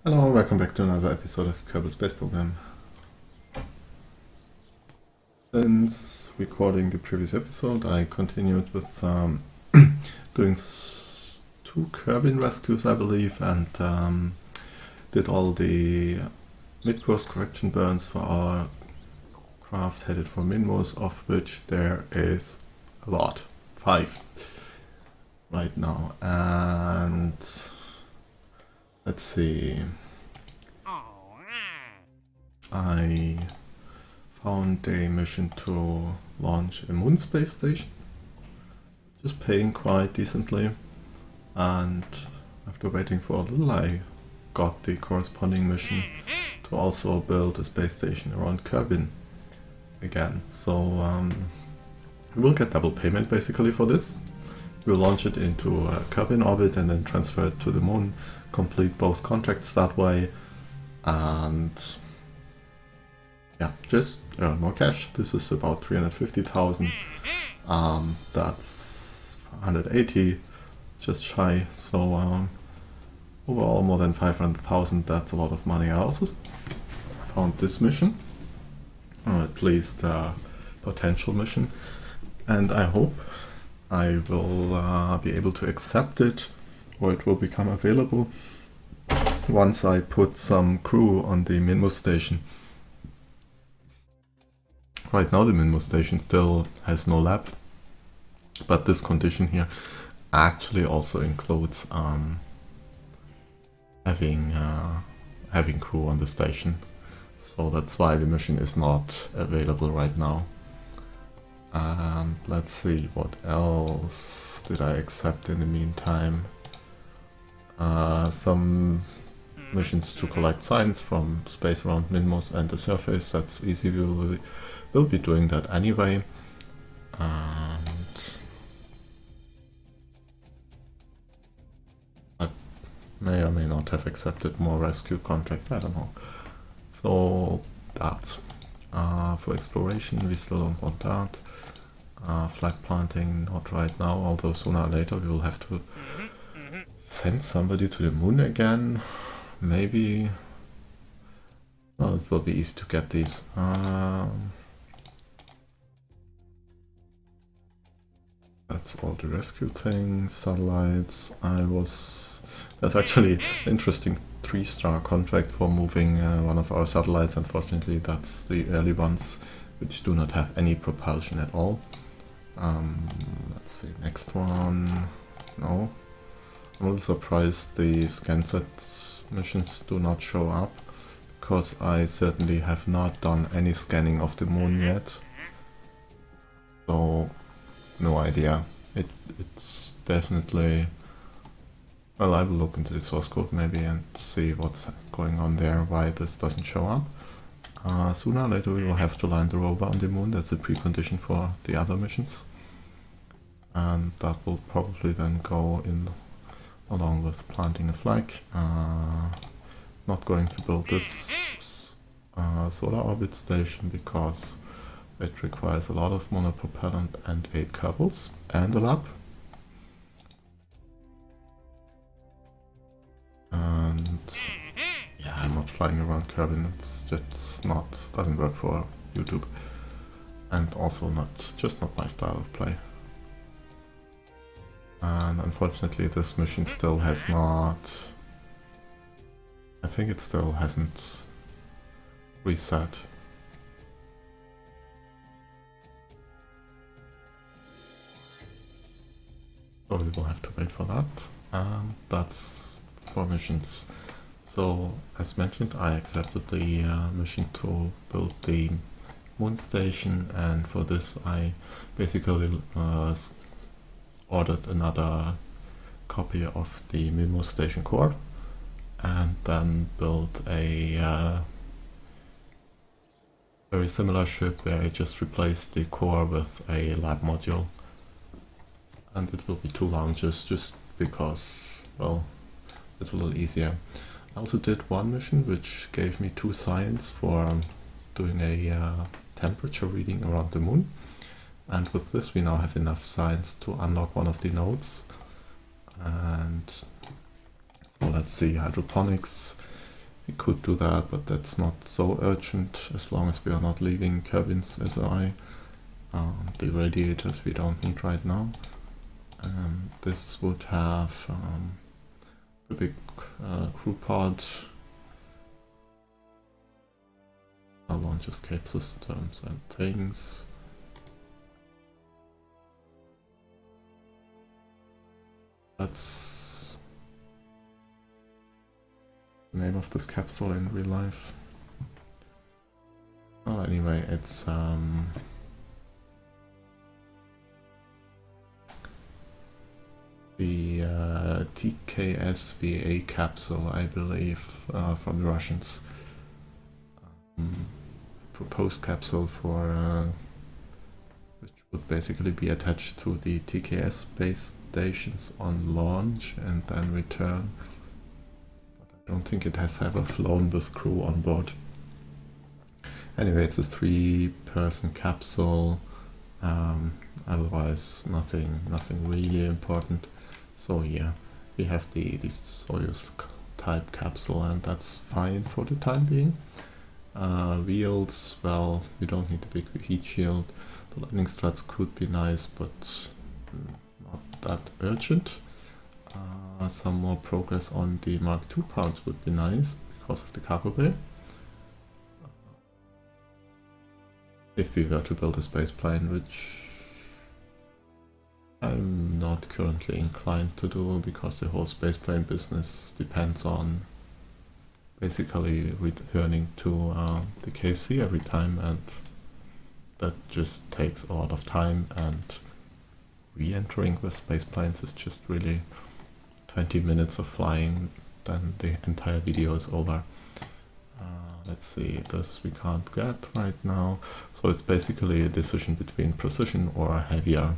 Hello, welcome back to another episode of Kerbal Space Program. Since recording the previous episode, I continued with doing two Kerbin rescues, I believe, and did all the mid-course correction burns for our craft headed for Minmus, of which there is a lot. 5 right now. And let's see. I found a mission to launch a Mun space station, just paying quite decently, and after waiting for a little I got the corresponding mission to also build a space station around Kerbin again. So we will get double payment basically for this. We'll launch it into Kerbin orbit and then transfer it to the Moon, complete both contracts that way, and yeah, just earn more cash. This is about 350,000. That's 180, just shy. So overall more than 500,000. That's a lot of money. I also found this mission, or at least a potential mission, and I hope I will be able to accept it, or it will become available once I put some crew on the Minmus station. Right now the Minmus station still has no lab, but this condition here actually also includes having crew on the station. So that's why the mission is not available right now. And let's see, what else did I accept in the meantime? Some missions to collect science from space around Minmus and the surface. That's easy. We'll be doing that anyway. And I may or may not have accepted more rescue contracts, I don't know. So that. For exploration, we still don't want that. Flag planting, not right now, although sooner or later we will have to send somebody to the Moon again. Maybe. Well, it will be easy to get these. That's all the rescue things, satellites. There's actually an interesting 3-star contract for moving one of our satellites. Unfortunately, that's the early ones, which do not have any propulsion at all. Let's see, next one. No. I'm a little surprised the ScanSat missions do not show up, because I certainly have not done any scanning of the Moon yet. So no idea. It's definitely... Well, I will look into the source code maybe and see what's going on there, why this doesn't show up. Sooner or later we will have to land the rover on the Moon. That's a precondition for the other missions. And that will probably then go in along with planting a flag. Not going to build this solar orbit station because it requires a lot of monopropellant and 8 Kerbals and a lab. And yeah, I'm not flying around Kerbin. It's just doesn't work for YouTube, and also not my style of play. And unfortunately, this mission still has not. I think it still hasn't reset. So we will have to wait for that. That's for missions. So as mentioned, I accepted the mission to build the Moon station, and for this I basically ordered another copy of the Minmus station core, and then built a very similar ship where I just replaced the core with a lab module. And it will be 2 launches just because, well, it's a little easier. I also did one mission which gave me 2 science for doing a temperature reading around the Moon. And with this we now have enough science to unlock one of the nodes. And so let's see, hydroponics We could do that, but that's not so urgent as long as we are not leaving Kevin's SI. The radiators we don't need right now. This would have the big crew pod, launch escape systems and things. That's the name of this capsule in real life. Well, anyway, it's the TKSVA capsule, I believe, from the Russians. Proposed capsule for which would basically be attached to the TKS space stations on launch and then return. But I don't think it has ever flown with crew on board. Anyway, it's a 3-person capsule. Otherwise, nothing really important. So yeah, we have the Soyuz type capsule, and that's fine for the time being. Wheels, well, we don't need a big heat shield. The landing struts could be nice, but not that urgent. Some more progress on the Mark II parts would be nice because of the cargo bay. If we were to build a space plane, which I'm not currently inclined to do because the whole spaceplane business depends on basically returning to the KSC every time, and that just takes a lot of time, and re-entering with spaceplanes is just really 20 minutes of flying, then the entire video is over. Let's see, this we can't get right now, so it's basically a decision between precision or heavier.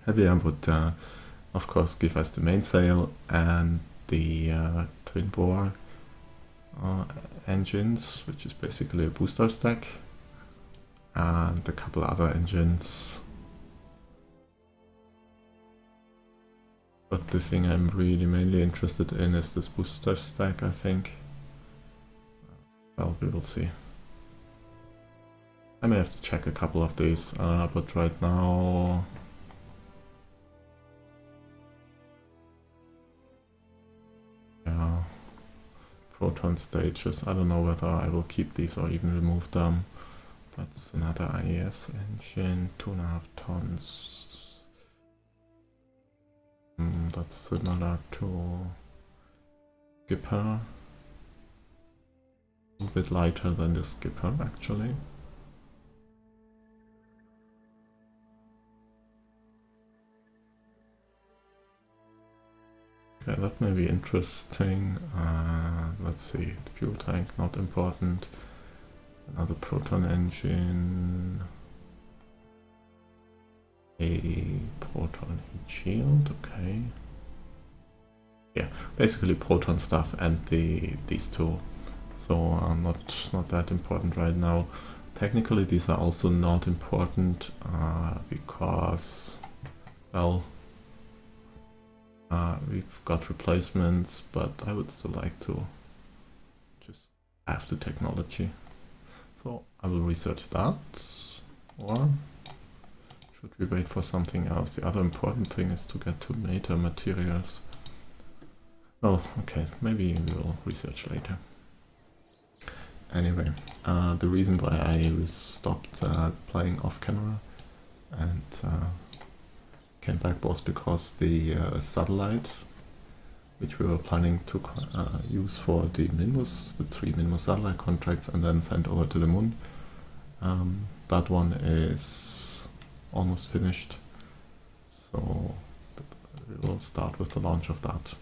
Heavier would of course give us the mainsail and the twin bore engines, which is basically a booster stack, and a couple other engines. But the thing I'm really mainly interested in is this booster stack, I think. Well, we will see. I may have to check a couple of these, but right now proton stages, I don't know whether I will keep these or even remove them. That's another IES engine, 2.5 tons. That's similar to Skipper. A bit lighter than the Skipper actually. Okay, that may be interesting. Let's see, the fuel tank, not important. Another proton engine. A proton heat shield, okay. Yeah, basically proton stuff and these two. So not that important right now. Technically these are also not important because, well, we've got replacements, but I would still like to just have the technology. So I will research that, or should we wait for something else? The other important thing is to get to meta materials. Oh, okay, maybe we will research later. Anyway, the reason why I stopped playing off camera and came back was because the satellite, which we were planning to use for the Minmus, the 3 Minmus satellite contracts and then send over to the moon, that one is almost finished, so we will start with the launch of that.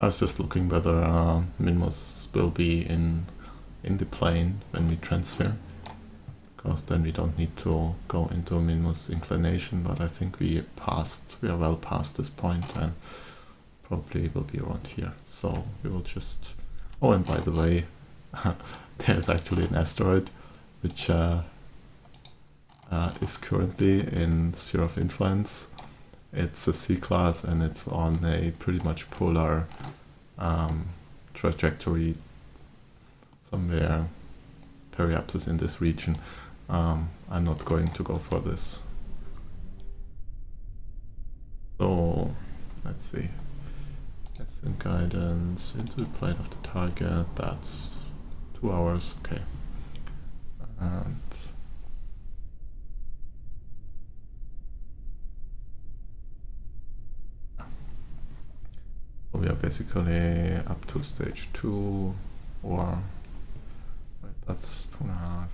I was just looking whether Minmus will be in the plane when we transfer, because then we don't need to go into Minmus inclination, but I think we are well past this point and probably will be around here. So we will just... Oh, and by the way, there's actually an asteroid which is currently in sphere of influence. It's a C-class and it's on a pretty much polar trajectory somewhere periapsis in this region. I'm not going to go for this. So let's see. Ascent guidance into the plane of the target. That's 2 hours. Okay. And we are basically up to stage 2, or wait, that's 2.5.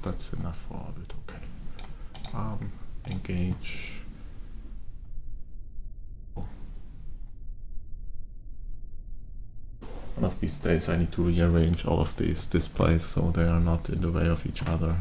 That's enough for orbit. Okay. Engage. One of these days I need to rearrange all of these displays so they are not in the way of each other.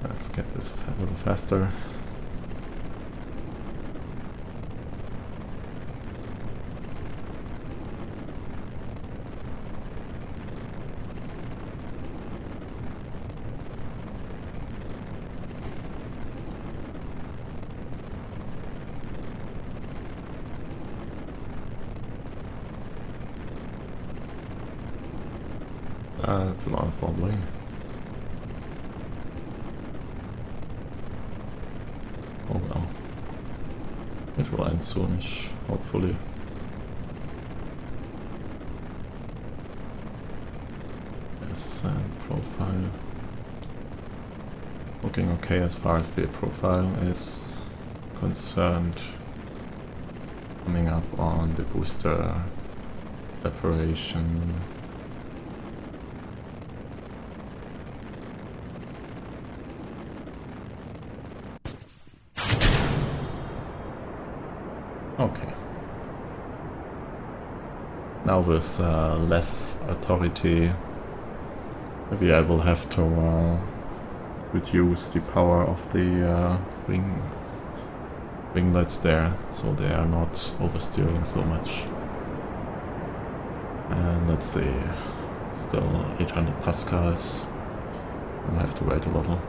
Let's get this a little faster. That's a lot of wobbling. Oh well. It will end soonish, hopefully. Descent profile. Looking okay as far as the profile is concerned. Coming up on the booster separation. Okay. Now with less authority, maybe I will have to reduce the power of the winglets there, so they are not oversteering so much. And let's see, still 800 pascals. I'll have to wait a little.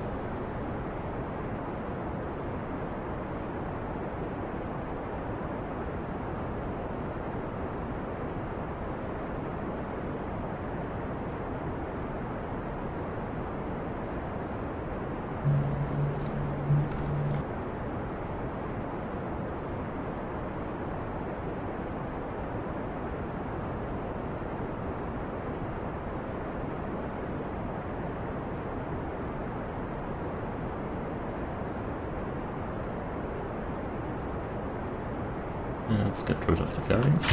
Let's get rid of the fairings.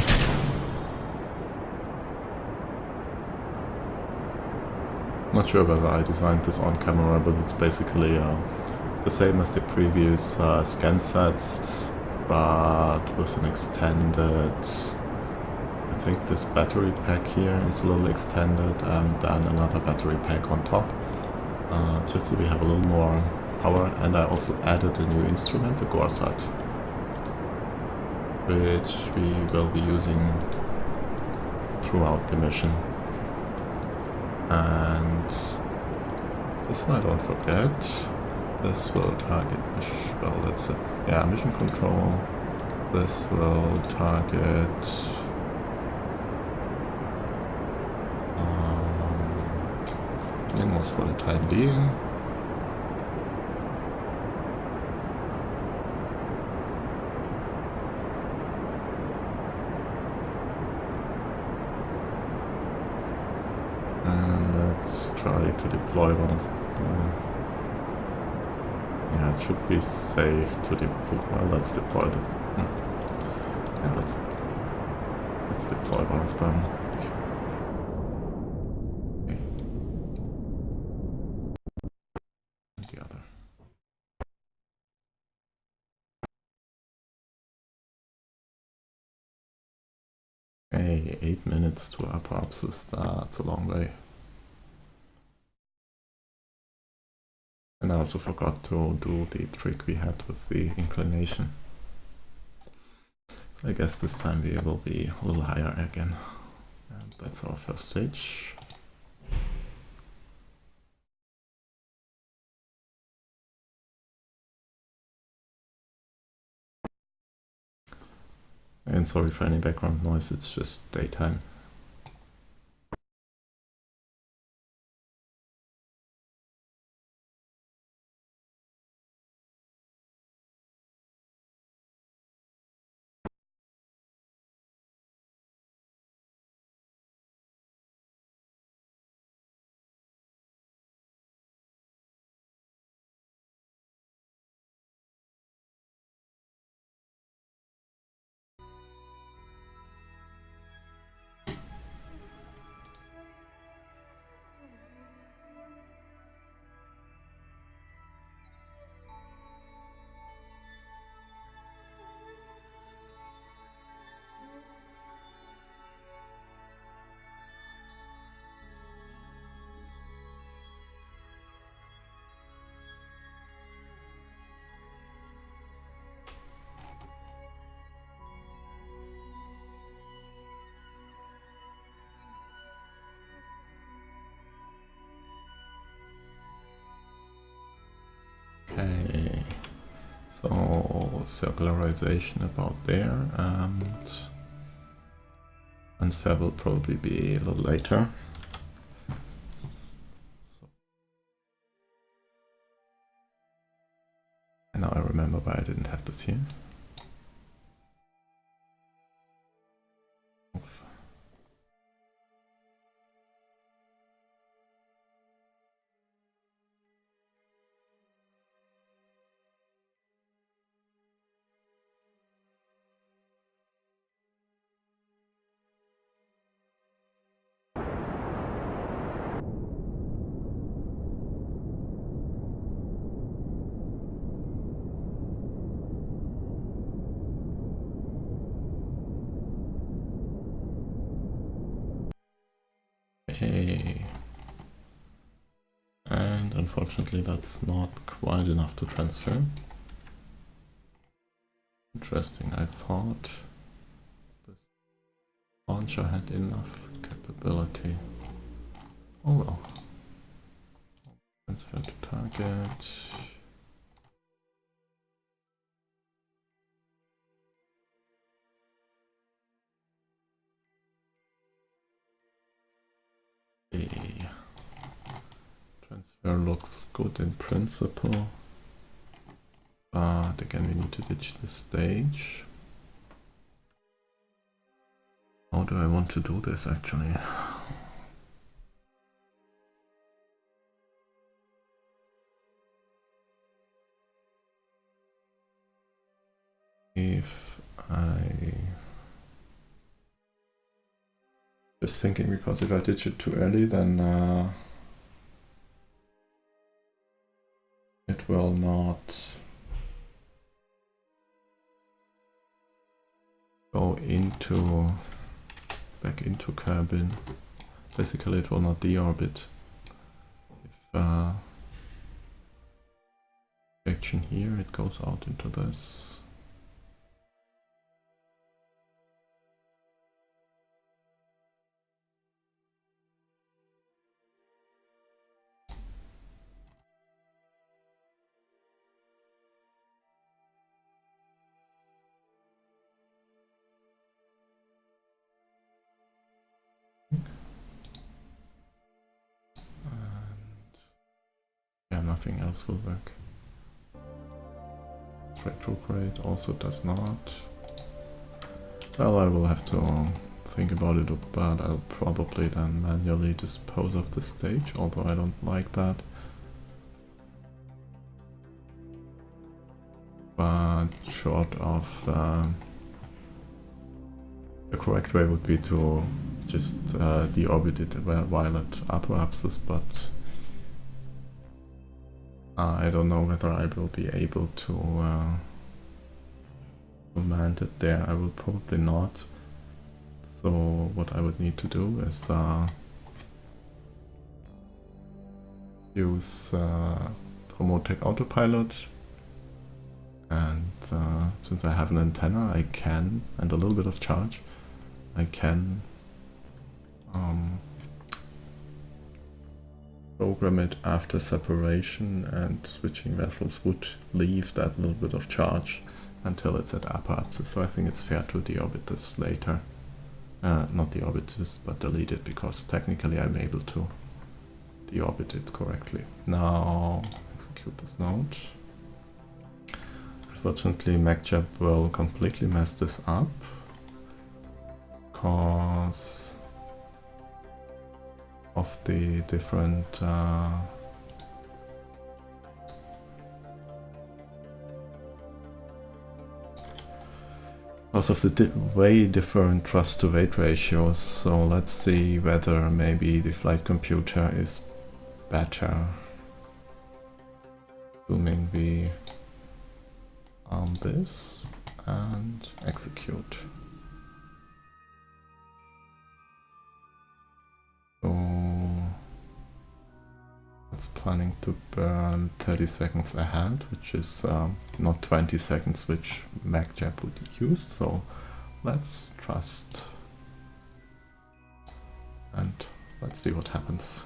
Not sure whether I designed this on camera, but it's basically the same as the previous ScanSats, but with an extended... I think this battery pack here is a little extended, and then another battery pack on top, just so we have a little more power. And I also added a new instrument, the GoreSat, which we will be using throughout the mission. And just so I don't forget, this will target mission, well, that's it. Yeah, mission control. This will target Minmus for the time being. And let's try to deploy one of yeah, it should be safe to deploy. Well, let's deploy the. Yeah, let's deploy one of them. Okay. And the other. Okay, 8 minutes to apoapsis. That's a long way. And I also forgot to do the trick we had with the inclination. So I guess this time we will be a little higher again. And that's our first stage. And sorry for any background noise, it's just daytime. Okay, so circularization about there, and transfer will probably be a little later. So, and now I remember why I didn't have this here. Oof. Okay. And unfortunately that's not quite enough to transfer. Interesting, I thought this launcher had enough capability. Oh well. Transfer to target. The transfer looks good in principle. But again, we need to ditch this stage. How do I want to do this actually? If I... Just thinking, because if I ditch it too early, then it will not go into back into cabin. Basically it will not deorbit. If action here, it goes out into this. nothing else will work. Retrograde also does not. Well, I will have to think about it, but I'll probably then manually dispose of the stage, although I don't like that. But short of the correct way would be to just deorbit it while at apoapsis, but I don't know whether I will be able to land it there. I will probably not. So what I would need to do is use remote tech autopilot, and since I have an antenna, I can, and a little bit of charge, I can program it after separation, and switching vessels would leave that little bit of charge until it's at apoapsis. So I think it's fair to deorbit this later. Not deorbit this, but delete it, because technically I'm able to deorbit it correctly. Now execute this node. Unfortunately, MacJab will completely mess this up, because of the different because of the way different thrust to weight ratios. So let's see whether maybe the flight computer is better. Assuming we arm this and execute. So it's planning to burn 30 seconds ahead, which is not 20 seconds, which MacJab would use. So let's trust and let's see what happens.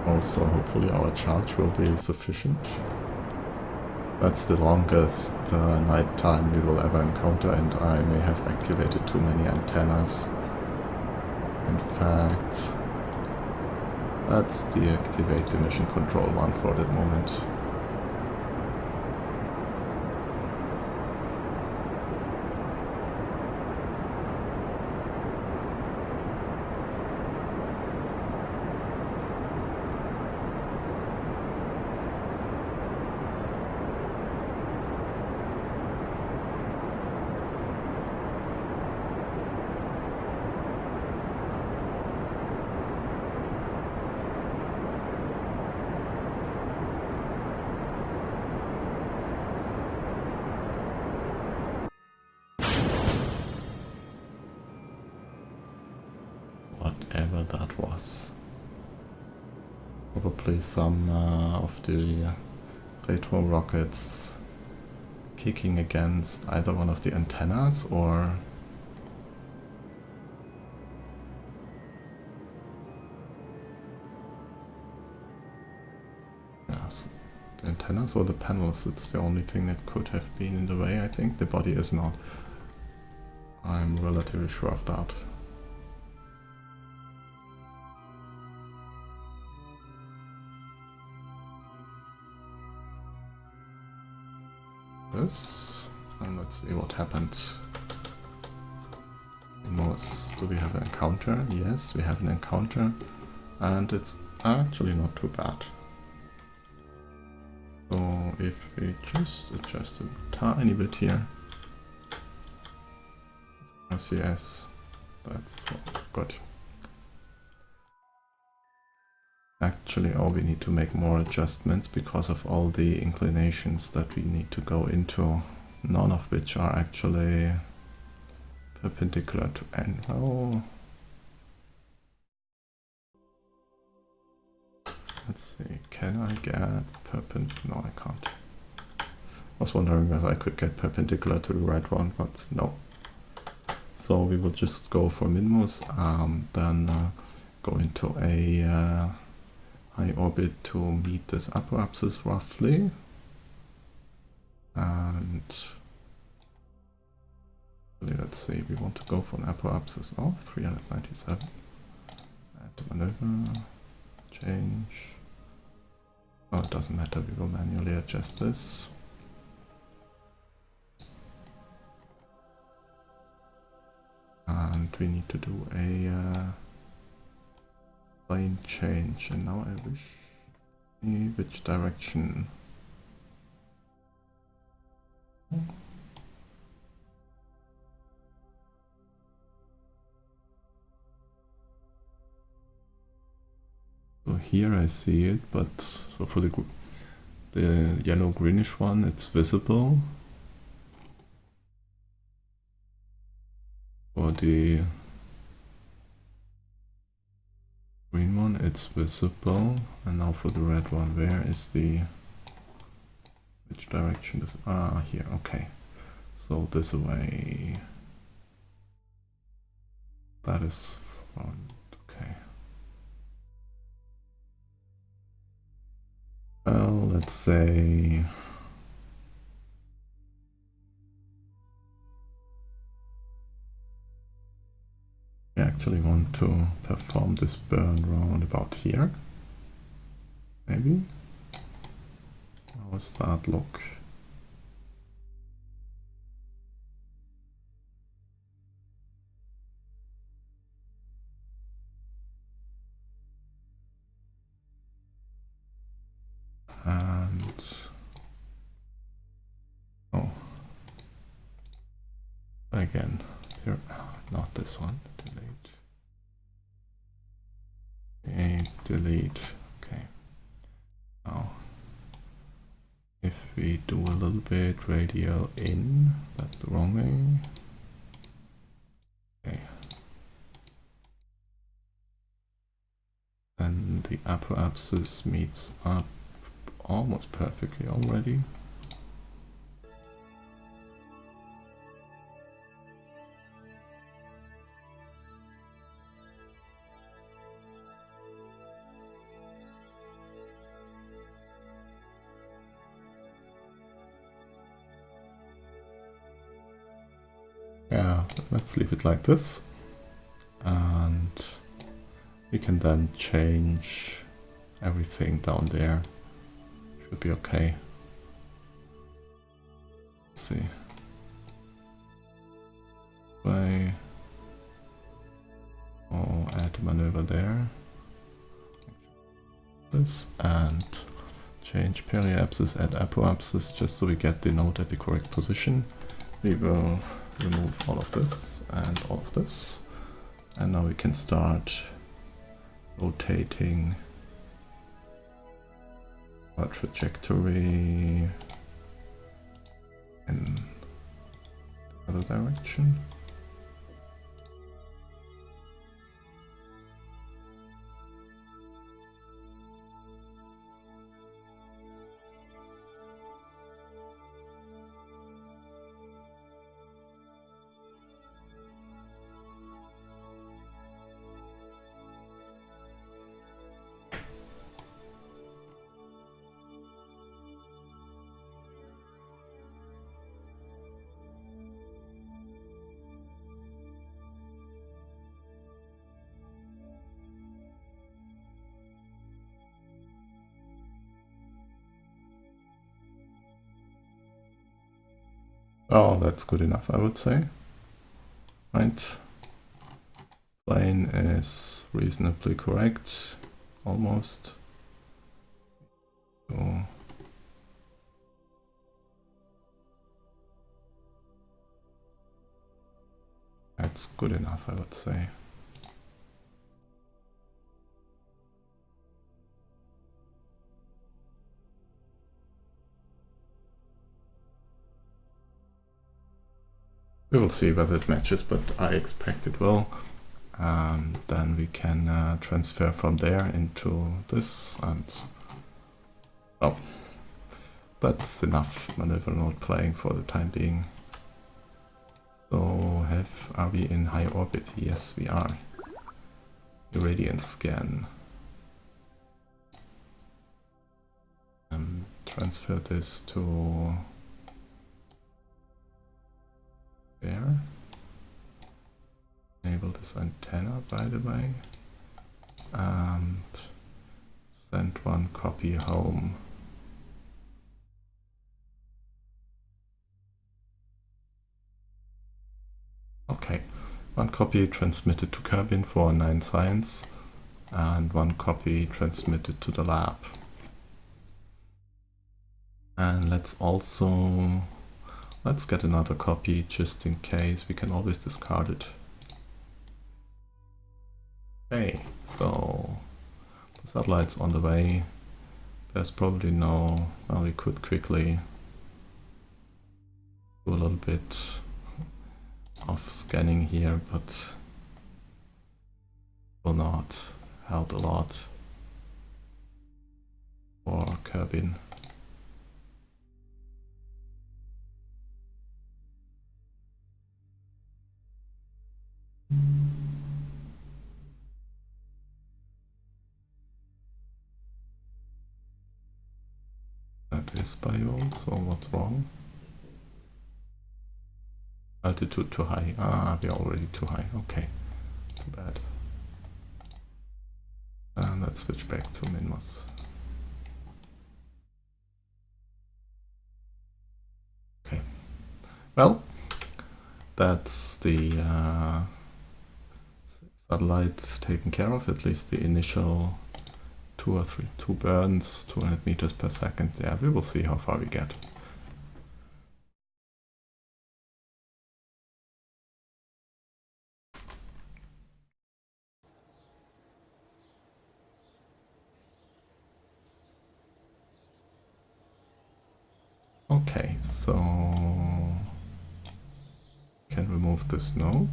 Also, hopefully our charge will be sufficient. That's the longest night time we will ever encounter, and I may have activated too many antennas. In fact, let's deactivate the mission control one for the moment. Whatever that was. Probably some of the retro rockets kicking against either one of the antennas, or yes, the antennas or the panels. It's the only thing that could have been in the way. I think the body is not. I'm relatively sure of that. This, and let's see what happens. Do we have an encounter? Yes, we have an encounter, and it's actually not too bad. So if we just adjust a tiny bit here, yes, that's good. Actually, we need to make more adjustments because of all the inclinations that we need to go into, none of which are actually perpendicular to n. Oh. Let's see, can I get perpendicular? No, I can't. I was wondering whether I could get perpendicular to the right one, but no. So we will just go for Minmus, then go into a high orbit to meet this apoapsis roughly, and Let's see, we want to go for an apoapsis of 397. Add the maneuver, change. Oh, it doesn't matter, we will manually adjust this. And we need to do a plane change, and now I wish which direction. So here I see it, but so for the yellow greenish one, it's visible. For the green one, it's visible. And now for the red one, where is the, which direction is, here, okay. So this way, that is front, okay. Well, let's say we actually want to perform this burn round about here. Maybe? How does that look? And oh, again, here, not this one. Delete. Okay. Now, if we do a little bit radial in, that's the wrong way. Okay. Then the apoapsis meets up almost perfectly already. Yeah, let's leave it like this. And we can then change everything down there. Should be okay. Let's see. Play. Oh, add a maneuver there. This and change periapsis, add apoapsis, just so we get the node at the correct position. We will remove all of this and all of this, and now we can start rotating our trajectory in the other direction. Oh, that's good enough, I would say. Right. Plane is reasonably correct, almost. So that's good enough, I would say. We will see whether it matches, but I expect it will. Then we can transfer from there into this, and oh, that's enough maneuver node playing for the time being. So are we in high orbit? Yes, we are. Irradiance scan. Transfer this to there. this antenna, by the way, and send one copy home. Okay, one copy transmitted to cabin for 9 Science, and one copy transmitted to the lab. And let's get another copy just in case. We can always discard it. Okay, so the satellite's on the way. There's probably no... well, we could quickly do a little bit of scanning here, but will not help a lot for cabin. That is biome, so what's wrong? Altitude too high. Ah, we're already too high. Okay, too bad. And let's switch back to Minmus. Okay, well, that's the satellite taken care of, at least the initial 2 burns, 200 meters per second. Yeah, we will see how far we get. Okay, so can remove this node.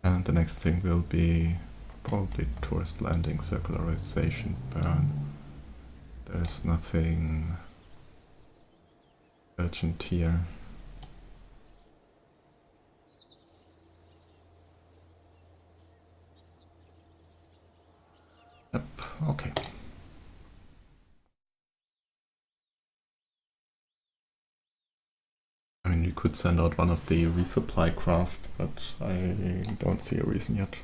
And the next thing will be probably tourist landing circularization burn. There's nothing urgent here. Yep, okay. I mean, you could send out one of the resupply craft, but I don't see a reason yet.